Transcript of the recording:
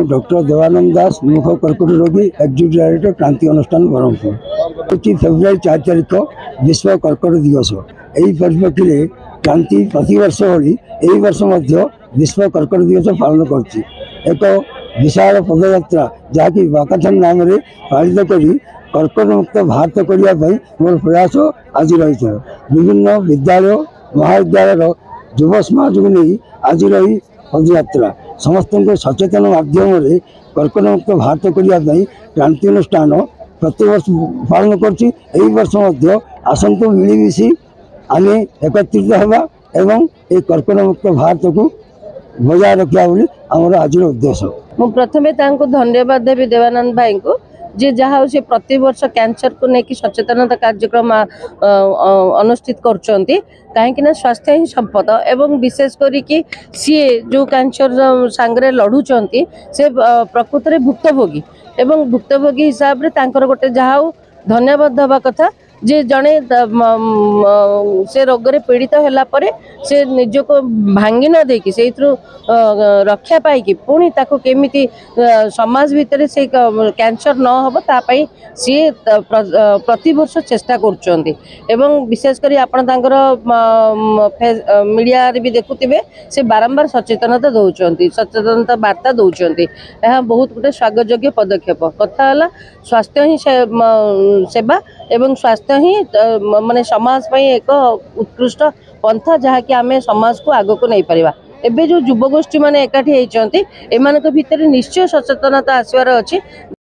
Doctor Devanand दास मुख कर्कट रोगी एक्जिक्यूटिव डायरेक्टर क्रांति अनुष्ठान ब्रह्मपुर। फेब्रुआरी 4 तारिख विश्व कर्कट दिवस। यही परिप्रेक्षी में क्रांति प्रतिवर्ष भली वर्ष विश्व कर्कट दिवस पालन कर एक विशाल पदयात्रा जहाँकि वाकाथन नाम से पालित कर कर्कट मुक्त भारत करने मोर प्रयास आज रही विभिन्न विद्यालय महाविद्यालय युव समाज को नहीं आज रही पदयात्रा समस्त को सचेतन माध्यम कर्कट मुक्त भारत करने क्रांति अनुष्ठान प्रतिवर्ष पालन कर वर्ष आसतु मिलमिशी आम एकत्रित होगा एवं ये कर्कट मुक्त भारत को बजाय रखा बोली आमर आज उद्देश्य। मु प्रथमे धन्यवाद देवी देवानंद भाई को जे जहाँ से प्रति वर्ष कैंसर को लेकिन सचेतनता कार्यक्रम अनुष्ठित करुँच कहीं स्वास्थ्य ही संपद एवं विशेष करी सी जो कैंसर सांगरे लड़ुंट से प्रकृत में भुक्तभोगी एवं भुक्तभोगी हिसाब से गोटे जहाँ धन्यवाद दवा कथा जे जड़े से रोग रे पीड़ित होला परे से निज को भांगी न देकी से रक्षा पाई पुणी ताको केमिति समाज भितर से कैंसर न हो तापाई सी प्रति वर्ष चेष्टा करुँच एवं विशेष करी आपण तांकर मीडिया रे भी देखुथिबे से बारंबार सचेतनता दउचंती सचेतनता वार्ता दउचंती यह बहुत गोटे स्वागतयोग्य पदक्षेप कथा होला स्वास्थ्य ही सेवा एवं स्वास्थ्य ही माने समाज पई एक उत्कृष्ट पंथा जहाँ कि आमे समाज को आग को नहीं पारिबा। एबे जो युवगोष्ठी माने एकाठी होती एमान भितर निश्चय सचेतनता आसवार अच्छी।